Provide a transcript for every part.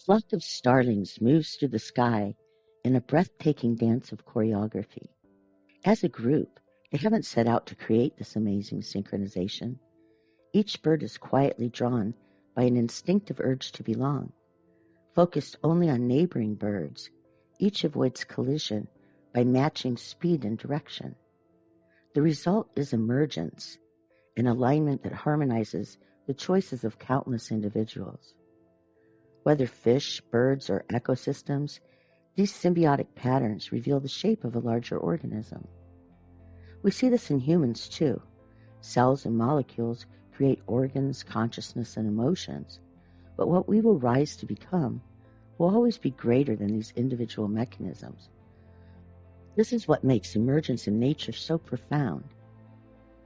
flock of starlings moves through the sky in a breathtaking dance of choreography. As a group, they haven't set out to create this amazing synchronization. Each bird is quietly drawn by an instinctive urge to belong. Focused only on neighboring birds, each avoids collision by matching speed and direction. The result is emergence, an alignment that harmonizes the choices of countless individuals. Whether fish, birds, or ecosystems, these symbiotic patterns reveal the shape of a larger organism. We see this in humans too. Cells and molecules create organs, consciousness, and emotions, but what we will rise to become will always be greater than these individual mechanisms. This is what makes emergence in nature so profound.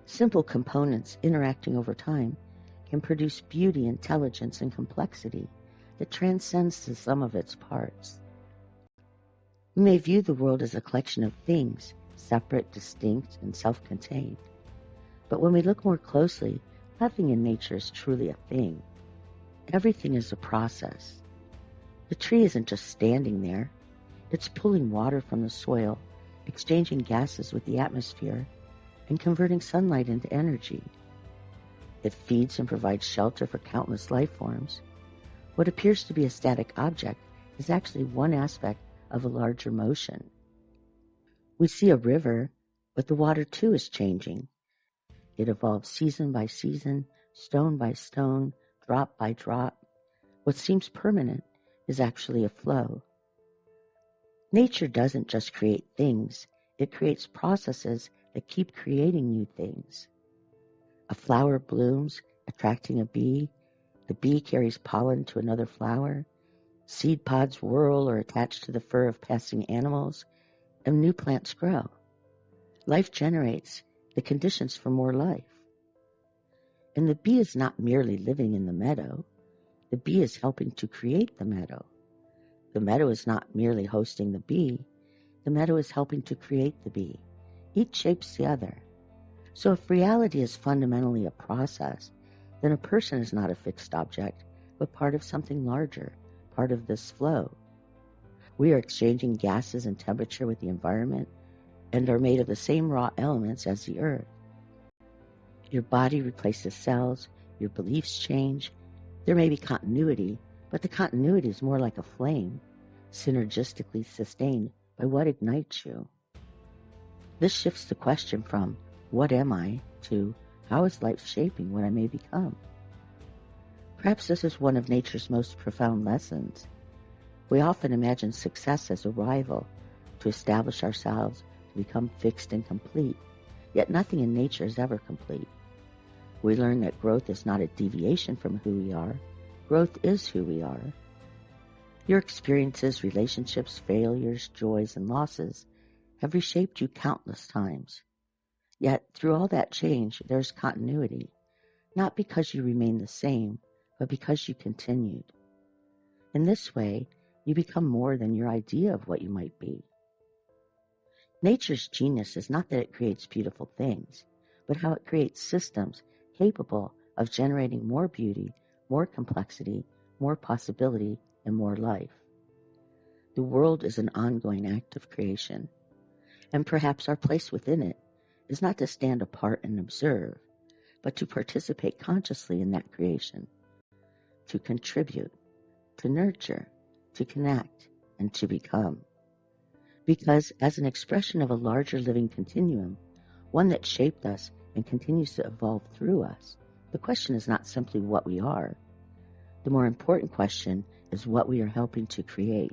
Simple components interacting over time can produce beauty, intelligence, and complexity that transcends the sum of its parts. We may view the world as a collection of things, separate, distinct, and self-contained. But when we look more closely, nothing in nature is truly a thing. Everything is a process. The tree isn't just standing there. It's pulling water from the soil, exchanging gases with the atmosphere, and converting sunlight into energy. It feeds and provides shelter for countless life forms. What appears to be a static object is actually one aspect of a larger motion. We see a river, but the water too is changing. It evolves season by season, stone by stone, drop by drop. What seems permanent is actually a flow. Nature doesn't just create things, it creates processes that keep creating new things. A flower blooms, attracting a bee. The bee carries pollen to another flower. Seed pods whirl or attach to the fur of passing animals, and new plants grow. Life generates the conditions for more life. And the bee is not merely living in the meadow. The bee is helping to create the meadow. The meadow is not merely hosting the bee. The meadow is helping to create the bee. Each shapes the other. So if reality is fundamentally a process, then a person is not a fixed object, but part of something larger, part of this flow. We are exchanging gases and temperature with the environment and are made of the same raw elements as the earth. Your body replaces cells, your beliefs change. There may be continuity, but the continuity is more like a flame, synergistically sustained by what ignites you. This shifts the question from, what am I, to, how is life shaping what I may become? Perhaps this is one of nature's most profound lessons. We often imagine success as arrival, to establish ourselves, to become fixed and complete, yet nothing in nature is ever complete. We learn that growth is not a deviation from who we are. Growth is who we are. Your experiences, relationships, failures, joys, and losses have reshaped you countless times. Yet, through all that change, there's continuity, not because you remain the same, but because you continued. In this way, you become more than your idea of what you might be. Nature's genius is not that it creates beautiful things, but how it creates systems capable of generating more beauty, more complexity, more possibility, and more life. The world is an ongoing act of creation, and perhaps our place within it is not to stand apart and observe, but to participate consciously in that creation, to contribute, to nurture, to connect, and to become. Because as an expression of a larger living continuum, one that shaped us and continues to evolve through us, the question is not simply what we are. The more important question is what we are helping to create.